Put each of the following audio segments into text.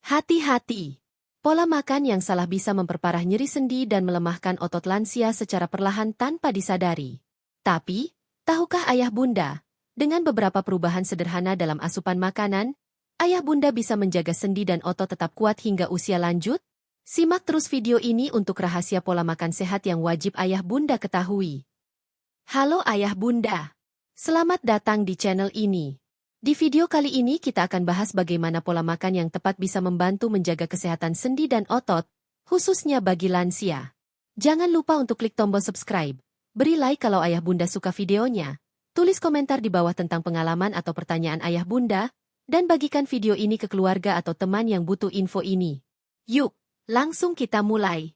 Hati-hati! Pola makan yang salah bisa memperparah nyeri sendi dan melemahkan otot lansia secara perlahan tanpa disadari. Tapi, tahukah ayah bunda, dengan beberapa perubahan sederhana dalam asupan makanan, ayah bunda bisa menjaga sendi dan otot tetap kuat hingga usia lanjut? Simak terus video ini untuk rahasia pola makan sehat yang wajib ayah bunda ketahui. Halo ayah bunda! Selamat datang di channel ini. Di video kali ini kita akan bahas bagaimana pola makan yang tepat bisa membantu menjaga kesehatan sendi dan otot, khususnya bagi lansia. Jangan lupa untuk klik tombol subscribe, beri like kalau ayah bunda suka videonya, tulis komentar di bawah tentang pengalaman atau pertanyaan ayah bunda, dan bagikan video ini ke keluarga atau teman yang butuh info ini. Yuk, langsung kita mulai.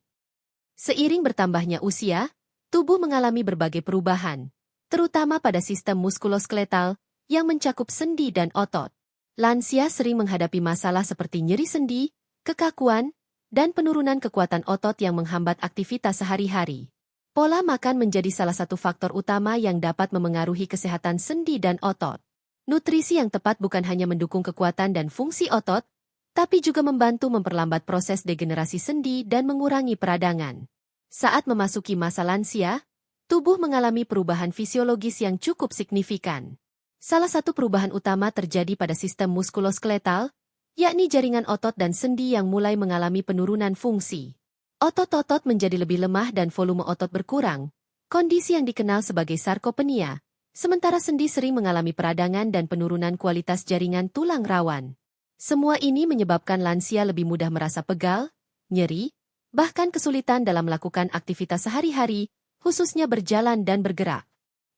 Seiring bertambahnya usia, tubuh mengalami berbagai perubahan, terutama pada sistem muskuloskeletal, yang mencakup sendi dan otot. Lansia sering menghadapi masalah seperti nyeri sendi, kekakuan, dan penurunan kekuatan otot yang menghambat aktivitas sehari-hari. Pola makan menjadi salah satu faktor utama yang dapat memengaruhi kesehatan sendi dan otot. Nutrisi yang tepat bukan hanya mendukung kekuatan dan fungsi otot, tapi juga membantu memperlambat proses degenerasi sendi dan mengurangi peradangan. Saat memasuki masa lansia, tubuh mengalami perubahan fisiologis yang cukup signifikan. Salah satu perubahan utama terjadi pada sistem muskuloskeletal, yakni jaringan otot dan sendi yang mulai mengalami penurunan fungsi. Otot-otot menjadi lebih lemah dan volume otot berkurang, kondisi yang dikenal sebagai sarkopenia, sementara sendi sering mengalami peradangan dan penurunan kualitas jaringan tulang rawan. Semua ini menyebabkan lansia lebih mudah merasa pegal, nyeri, bahkan kesulitan dalam melakukan aktivitas sehari-hari, khususnya berjalan dan bergerak.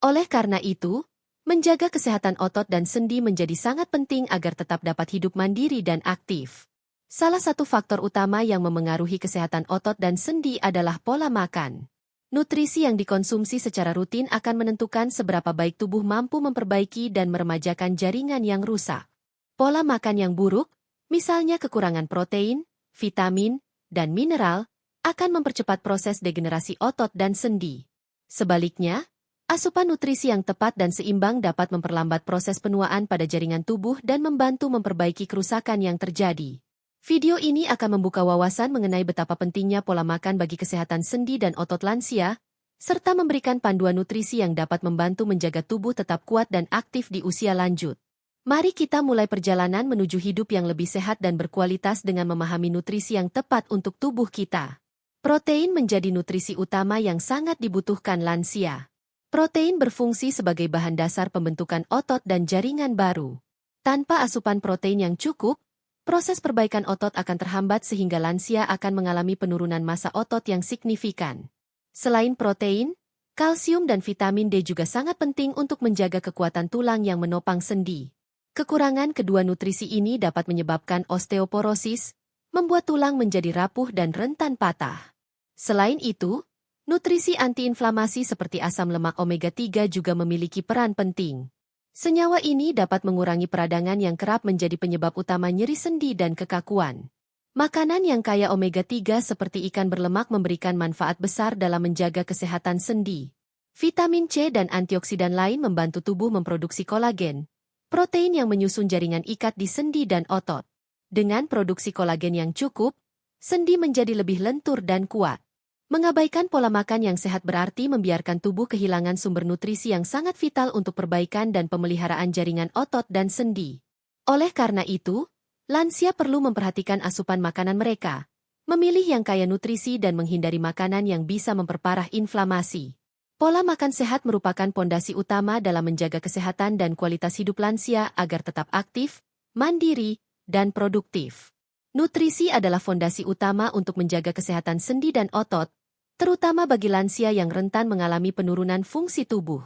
Oleh karena itu, menjaga kesehatan otot dan sendi menjadi sangat penting agar tetap dapat hidup mandiri dan aktif. Salah satu faktor utama yang memengaruhi kesehatan otot dan sendi adalah pola makan. Nutrisi yang dikonsumsi secara rutin akan menentukan seberapa baik tubuh mampu memperbaiki dan meremajakan jaringan yang rusak. Pola makan yang buruk, misalnya kekurangan protein, vitamin, dan mineral, akan mempercepat proses degenerasi otot dan sendi. Sebaliknya, asupan nutrisi yang tepat dan seimbang dapat memperlambat proses penuaan pada jaringan tubuh dan membantu memperbaiki kerusakan yang terjadi. Video ini akan membuka wawasan mengenai betapa pentingnya pola makan bagi kesehatan sendi dan otot lansia, serta memberikan panduan nutrisi yang dapat membantu menjaga tubuh tetap kuat dan aktif di usia lanjut. Mari kita mulai perjalanan menuju hidup yang lebih sehat dan berkualitas dengan memahami nutrisi yang tepat untuk tubuh kita. Protein menjadi nutrisi utama yang sangat dibutuhkan lansia. Protein berfungsi sebagai bahan dasar pembentukan otot dan jaringan baru. Tanpa asupan protein yang cukup, proses perbaikan otot akan terhambat sehingga lansia akan mengalami penurunan massa otot yang signifikan. Selain protein, kalsium dan vitamin D juga sangat penting untuk menjaga kekuatan tulang yang menopang sendi. Kekurangan kedua nutrisi ini dapat menyebabkan osteoporosis, membuat tulang menjadi rapuh dan rentan patah. Selain itu, nutrisi antiinflamasi seperti asam lemak omega 3 juga memiliki peran penting. Senyawa ini dapat mengurangi peradangan yang kerap menjadi penyebab utama nyeri sendi dan kekakuan. Makanan yang kaya omega 3 seperti ikan berlemak memberikan manfaat besar dalam menjaga kesehatan sendi. Vitamin C dan antioksidan lain membantu tubuh memproduksi kolagen, protein yang menyusun jaringan ikat di sendi dan otot. Dengan produksi kolagen yang cukup, sendi menjadi lebih lentur dan kuat. Mengabaikan pola makan yang sehat berarti membiarkan tubuh kehilangan sumber nutrisi yang sangat vital untuk perbaikan dan pemeliharaan jaringan otot dan sendi. Oleh karena itu, lansia perlu memperhatikan asupan makanan mereka, memilih yang kaya nutrisi dan menghindari makanan yang bisa memperparah inflamasi. Pola makan sehat merupakan pondasi utama dalam menjaga kesehatan dan kualitas hidup lansia agar tetap aktif, mandiri, dan produktif. Nutrisi adalah fondasi utama untuk menjaga kesehatan sendi dan otot, terutama bagi lansia yang rentan mengalami penurunan fungsi tubuh.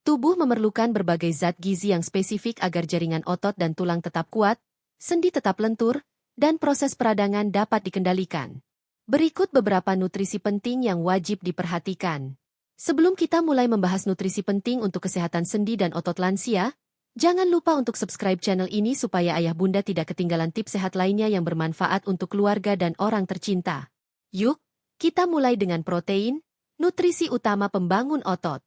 Tubuh memerlukan berbagai zat gizi yang spesifik agar jaringan otot dan tulang tetap kuat, sendi tetap lentur, dan proses peradangan dapat dikendalikan. Berikut beberapa nutrisi penting yang wajib diperhatikan. Sebelum kita mulai membahas nutrisi penting untuk kesehatan sendi dan otot lansia, jangan lupa untuk subscribe channel ini supaya ayah bunda tidak ketinggalan tips sehat lainnya yang bermanfaat untuk keluarga dan orang tercinta. Yuk, kita mulai dengan protein, nutrisi utama pembangun otot.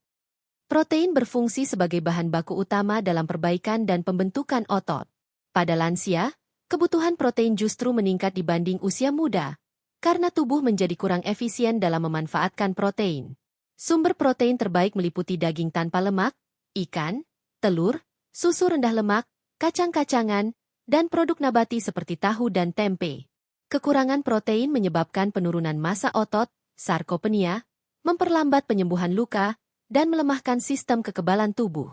Protein berfungsi sebagai bahan baku utama dalam perbaikan dan pembentukan otot. Pada lansia, kebutuhan protein justru meningkat dibanding usia muda, karena tubuh menjadi kurang efisien dalam memanfaatkan protein. Sumber protein terbaik meliputi daging tanpa lemak, ikan, telur, susu rendah lemak, kacang-kacangan, dan produk nabati seperti tahu dan tempe. Kekurangan protein menyebabkan penurunan massa otot, sarkopenia, memperlambat penyembuhan luka, dan melemahkan sistem kekebalan tubuh.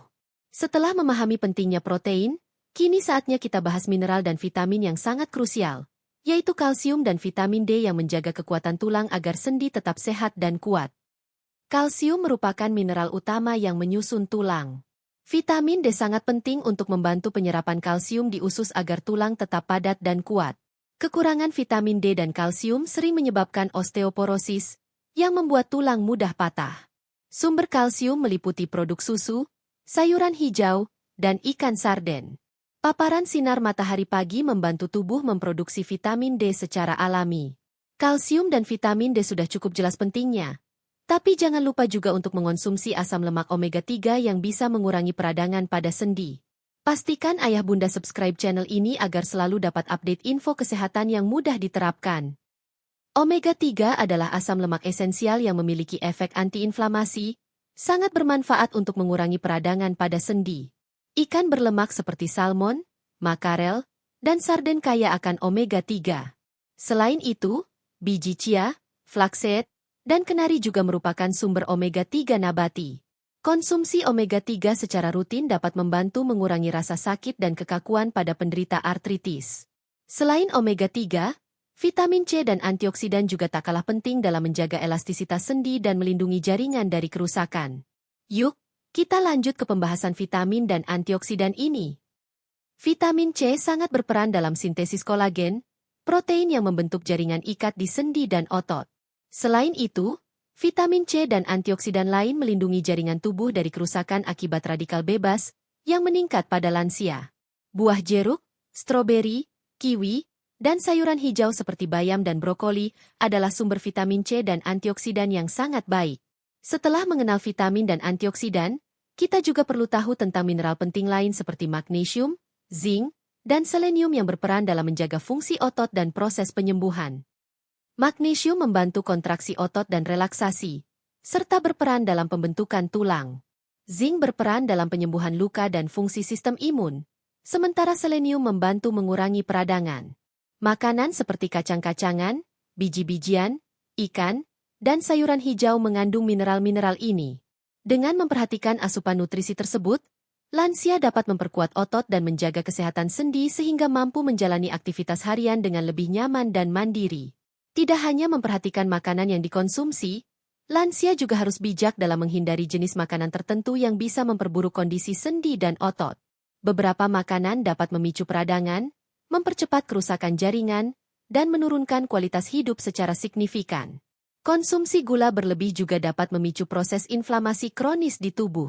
Setelah memahami pentingnya protein, kini saatnya kita bahas mineral dan vitamin yang sangat krusial, yaitu kalsium dan vitamin D yang menjaga kekuatan tulang agar sendi tetap sehat dan kuat. Kalsium merupakan mineral utama yang menyusun tulang. Vitamin D sangat penting untuk membantu penyerapan kalsium di usus agar tulang tetap padat dan kuat. Kekurangan vitamin D dan kalsium sering menyebabkan osteoporosis, yang membuat tulang mudah patah. Sumber kalsium meliputi produk susu, sayuran hijau, dan ikan sarden. Paparan sinar matahari pagi membantu tubuh memproduksi vitamin D secara alami. Kalsium dan vitamin D sudah cukup jelas pentingnya. Tapi jangan lupa juga untuk mengonsumsi asam lemak omega 3 yang bisa mengurangi peradangan pada sendi. Pastikan ayah bunda subscribe channel ini agar selalu dapat update info kesehatan yang mudah diterapkan. Omega 3 adalah asam lemak esensial yang memiliki efek antiinflamasi, sangat bermanfaat untuk mengurangi peradangan pada sendi. Ikan berlemak seperti salmon, makarel, dan sarden kaya akan omega 3. Selain itu, biji chia, flaxseed, dan kenari juga merupakan sumber omega 3 nabati. Konsumsi omega 3 secara rutin dapat membantu mengurangi rasa sakit dan kekakuan pada penderita artritis. Selain omega 3, vitamin C dan antioksidan juga tak kalah penting dalam menjaga elastisitas sendi dan melindungi jaringan dari kerusakan. Yuk, kita lanjut ke pembahasan vitamin dan antioksidan ini. Vitamin C sangat berperan dalam sintesis kolagen, protein yang membentuk jaringan ikat di sendi dan otot. Selain itu, vitamin C dan antioksidan lain melindungi jaringan tubuh dari kerusakan akibat radikal bebas yang meningkat pada lansia. Buah jeruk, stroberi, kiwi, dan sayuran hijau seperti bayam dan brokoli adalah sumber vitamin C dan antioksidan yang sangat baik. Setelah mengenal vitamin dan antioksidan, kita juga perlu tahu tentang mineral penting lain seperti magnesium, zinc, dan selenium yang berperan dalam menjaga fungsi otot dan proses penyembuhan. Magnesium membantu kontraksi otot dan relaksasi, serta berperan dalam pembentukan tulang. Zinc berperan dalam penyembuhan luka dan fungsi sistem imun, sementara selenium membantu mengurangi peradangan. Makanan seperti kacang-kacangan, biji-bijian, ikan, dan sayuran hijau mengandung mineral-mineral ini. Dengan memperhatikan asupan nutrisi tersebut, lansia dapat memperkuat otot dan menjaga kesehatan sendi sehingga mampu menjalani aktivitas harian dengan lebih nyaman dan mandiri. Tidak hanya memperhatikan makanan yang dikonsumsi, lansia juga harus bijak dalam menghindari jenis makanan tertentu yang bisa memperburuk kondisi sendi dan otot. Beberapa makanan dapat memicu peradangan, mempercepat kerusakan jaringan, dan menurunkan kualitas hidup secara signifikan. Konsumsi gula berlebih juga dapat memicu proses inflamasi kronis di tubuh.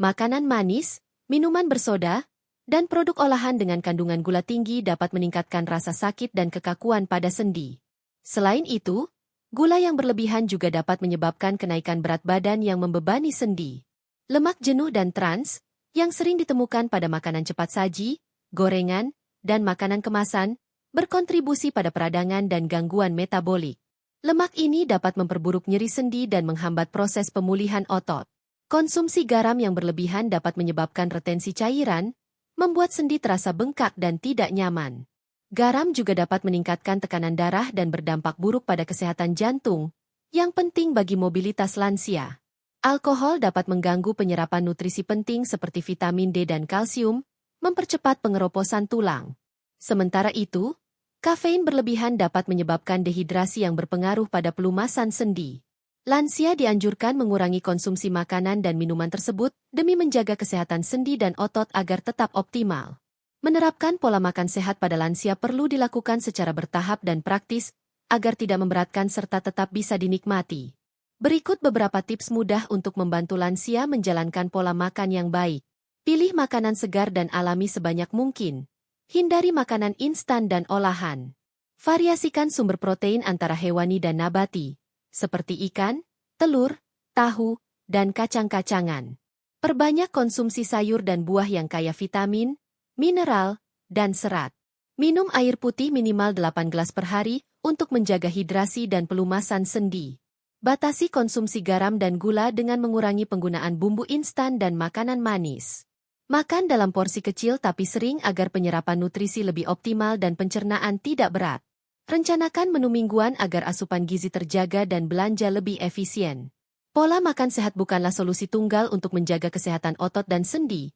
Makanan manis, minuman bersoda, dan produk olahan dengan kandungan gula tinggi dapat meningkatkan rasa sakit dan kekakuan pada sendi. Selain itu, gula yang berlebihan juga dapat menyebabkan kenaikan berat badan yang membebani sendi. Lemak jenuh dan trans, yang sering ditemukan pada makanan cepat saji, gorengan, dan makanan kemasan, berkontribusi pada peradangan dan gangguan metabolik. Lemak ini dapat memperburuk nyeri sendi dan menghambat proses pemulihan otot. Konsumsi garam yang berlebihan dapat menyebabkan retensi cairan, membuat sendi terasa bengkak dan tidak nyaman. Garam juga dapat meningkatkan tekanan darah dan berdampak buruk pada kesehatan jantung, yang penting bagi mobilitas lansia. Alkohol dapat mengganggu penyerapan nutrisi penting seperti vitamin D dan kalsium, mempercepat pengeroposan tulang. Sementara itu, kafein berlebihan dapat menyebabkan dehidrasi yang berpengaruh pada pelumasan sendi. Lansia dianjurkan mengurangi konsumsi makanan dan minuman tersebut demi menjaga kesehatan sendi dan otot agar tetap optimal. Menerapkan pola makan sehat pada lansia perlu dilakukan secara bertahap dan praktis, agar tidak memberatkan serta tetap bisa dinikmati. Berikut beberapa tips mudah untuk membantu lansia menjalankan pola makan yang baik. Pilih makanan segar dan alami sebanyak mungkin. Hindari makanan instan dan olahan. Variasikan sumber protein antara hewani dan nabati, seperti ikan, telur, tahu, dan kacang-kacangan. Perbanyak konsumsi sayur dan buah yang kaya vitamin, mineral, dan serat. Minum air putih minimal 8 gelas per hari untuk menjaga hidrasi dan pelumasan sendi. Batasi konsumsi garam dan gula dengan mengurangi penggunaan bumbu instan dan makanan manis. Makan dalam porsi kecil tapi sering agar penyerapan nutrisi lebih optimal dan pencernaan tidak berat. Rencanakan menu mingguan agar asupan gizi terjaga dan belanja lebih efisien. Pola makan sehat bukanlah solusi tunggal untuk menjaga kesehatan otot dan sendi,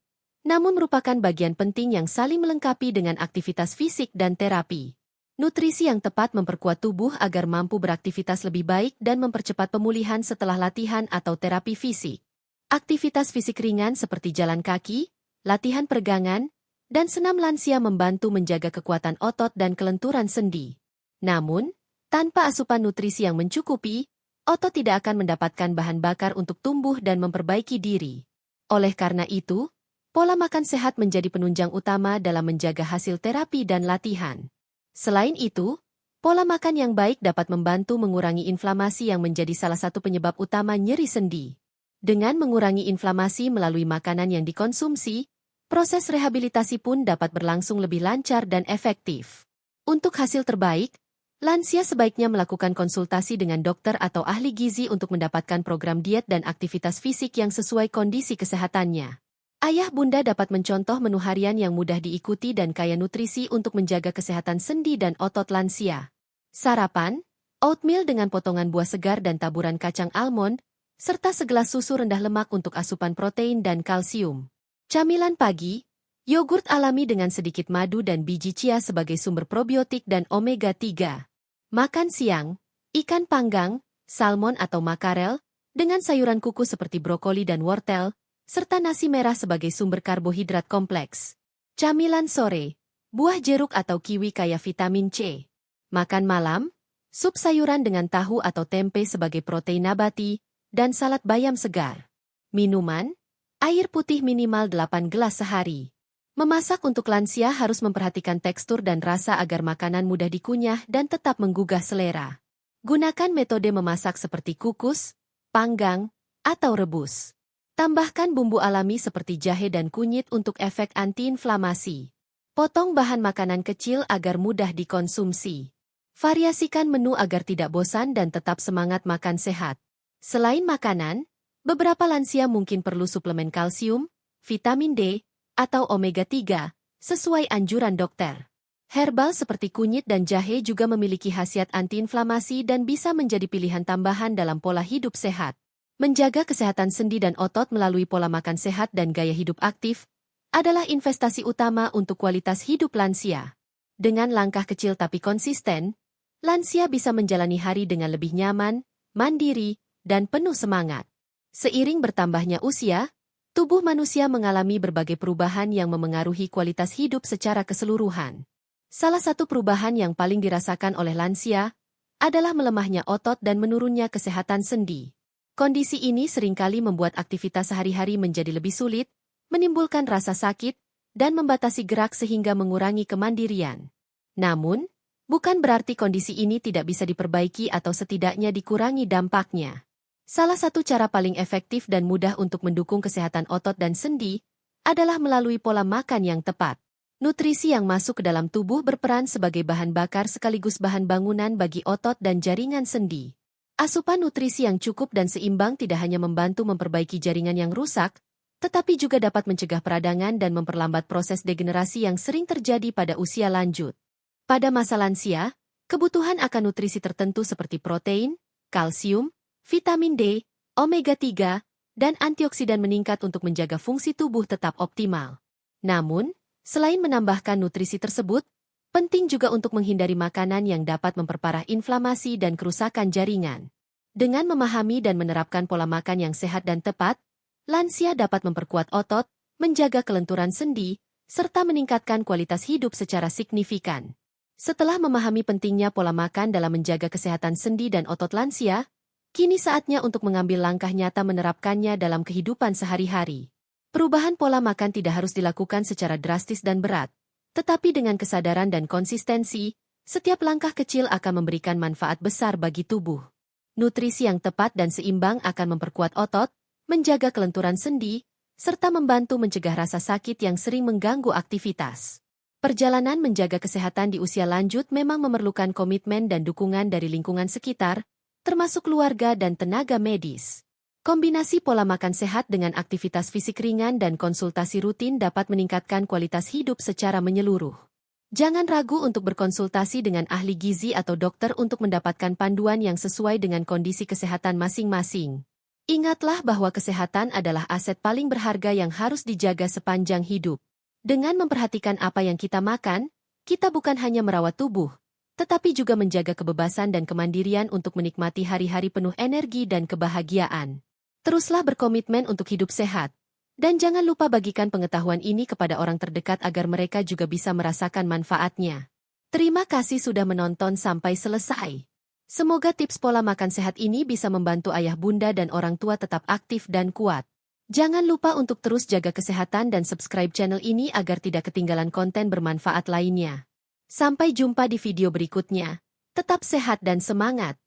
namun merupakan bagian penting yang saling melengkapi dengan aktivitas fisik dan terapi. Nutrisi yang tepat memperkuat tubuh agar mampu beraktivitas lebih baik dan mempercepat pemulihan setelah latihan atau terapi fisik. Aktivitas fisik ringan seperti jalan kaki, latihan peregangan, dan senam lansia membantu menjaga kekuatan otot dan kelenturan sendi. Namun, tanpa asupan nutrisi yang mencukupi, otot tidak akan mendapatkan bahan bakar untuk tumbuh dan memperbaiki diri. Oleh karena itu, pola makan sehat menjadi penunjang utama dalam menjaga hasil terapi dan latihan. Selain itu, pola makan yang baik dapat membantu mengurangi inflamasi yang menjadi salah satu penyebab utama nyeri sendi. Dengan mengurangi inflamasi melalui makanan yang dikonsumsi, proses rehabilitasi pun dapat berlangsung lebih lancar dan efektif. Untuk hasil terbaik, lansia sebaiknya melakukan konsultasi dengan dokter atau ahli gizi untuk mendapatkan program diet dan aktivitas fisik yang sesuai kondisi kesehatannya. Ayah bunda dapat mencontoh menu harian yang mudah diikuti dan kaya nutrisi untuk menjaga kesehatan sendi dan otot lansia. Sarapan, oatmeal dengan potongan buah segar dan taburan kacang almond, serta segelas susu rendah lemak untuk asupan protein dan kalsium. Camilan pagi, yogurt alami dengan sedikit madu dan biji chia sebagai sumber probiotik dan omega-3. Makan siang, ikan panggang, salmon atau makarel, dengan sayuran kukus seperti brokoli dan wortel, serta nasi merah sebagai sumber karbohidrat kompleks. Camilan sore, buah jeruk atau kiwi kaya vitamin C. Makan malam, sup sayuran dengan tahu atau tempe sebagai protein nabati, dan salad bayam segar. Minuman, air putih minimal 8 gelas sehari. Memasak untuk lansia harus memperhatikan tekstur dan rasa agar makanan mudah dikunyah dan tetap menggugah selera. Gunakan metode memasak seperti kukus, panggang, atau rebus. Tambahkan bumbu alami seperti jahe dan kunyit untuk efek antiinflamasi. Potong bahan makanan kecil agar mudah dikonsumsi. Variasikan menu agar tidak bosan dan tetap semangat makan sehat. Selain makanan, beberapa lansia mungkin perlu suplemen kalsium, vitamin D, atau omega-3, sesuai anjuran dokter. Herbal seperti kunyit dan jahe juga memiliki khasiat antiinflamasi dan bisa menjadi pilihan tambahan dalam pola hidup sehat. Menjaga kesehatan sendi dan otot melalui pola makan sehat dan gaya hidup aktif adalah investasi utama untuk kualitas hidup lansia. Dengan langkah kecil tapi konsisten, lansia bisa menjalani hari dengan lebih nyaman, mandiri, dan penuh semangat. Seiring bertambahnya usia, tubuh manusia mengalami berbagai perubahan yang memengaruhi kualitas hidup secara keseluruhan. Salah satu perubahan yang paling dirasakan oleh lansia adalah melemahnya otot dan menurunnya kesehatan sendi. Kondisi ini seringkali membuat aktivitas sehari-hari menjadi lebih sulit, menimbulkan rasa sakit, dan membatasi gerak sehingga mengurangi kemandirian. Namun, bukan berarti kondisi ini tidak bisa diperbaiki atau setidaknya dikurangi dampaknya. Salah satu cara paling efektif dan mudah untuk mendukung kesehatan otot dan sendi adalah melalui pola makan yang tepat. Nutrisi yang masuk ke dalam tubuh berperan sebagai bahan bakar sekaligus bahan bangunan bagi otot dan jaringan sendi. Asupan nutrisi yang cukup dan seimbang tidak hanya membantu memperbaiki jaringan yang rusak, tetapi juga dapat mencegah peradangan dan memperlambat proses degenerasi yang sering terjadi pada usia lanjut. Pada masa lansia, kebutuhan akan nutrisi tertentu seperti protein, kalsium, vitamin D, omega-3, dan antioksidan meningkat untuk menjaga fungsi tubuh tetap optimal. Namun, selain menambahkan nutrisi tersebut, penting juga untuk menghindari makanan yang dapat memperparah inflamasi dan kerusakan jaringan. Dengan memahami dan menerapkan pola makan yang sehat dan tepat, lansia dapat memperkuat otot, menjaga kelenturan sendi, serta meningkatkan kualitas hidup secara signifikan. Setelah memahami pentingnya pola makan dalam menjaga kesehatan sendi dan otot lansia, kini saatnya untuk mengambil langkah nyata menerapkannya dalam kehidupan sehari-hari. Perubahan pola makan tidak harus dilakukan secara drastis dan berat, tetapi dengan kesadaran dan konsistensi, setiap langkah kecil akan memberikan manfaat besar bagi tubuh. Nutrisi yang tepat dan seimbang akan memperkuat otot, menjaga kelenturan sendi, serta membantu mencegah rasa sakit yang sering mengganggu aktivitas. Perjalanan menjaga kesehatan di usia lanjut memang memerlukan komitmen dan dukungan dari lingkungan sekitar, termasuk keluarga dan tenaga medis. Kombinasi pola makan sehat dengan aktivitas fisik ringan dan konsultasi rutin dapat meningkatkan kualitas hidup secara menyeluruh. Jangan ragu untuk berkonsultasi dengan ahli gizi atau dokter untuk mendapatkan panduan yang sesuai dengan kondisi kesehatan masing-masing. Ingatlah bahwa kesehatan adalah aset paling berharga yang harus dijaga sepanjang hidup. Dengan memperhatikan apa yang kita makan, kita bukan hanya merawat tubuh, tetapi juga menjaga kebebasan dan kemandirian untuk menikmati hari-hari penuh energi dan kebahagiaan. Teruslah berkomitmen untuk hidup sehat. Dan jangan lupa bagikan pengetahuan ini kepada orang terdekat agar mereka juga bisa merasakan manfaatnya. Terima kasih sudah menonton sampai selesai. Semoga tips pola makan sehat ini bisa membantu ayah bunda dan orang tua tetap aktif dan kuat. Jangan lupa untuk terus jaga kesehatan dan subscribe channel ini agar tidak ketinggalan konten bermanfaat lainnya. Sampai jumpa di video berikutnya. Tetap sehat dan semangat.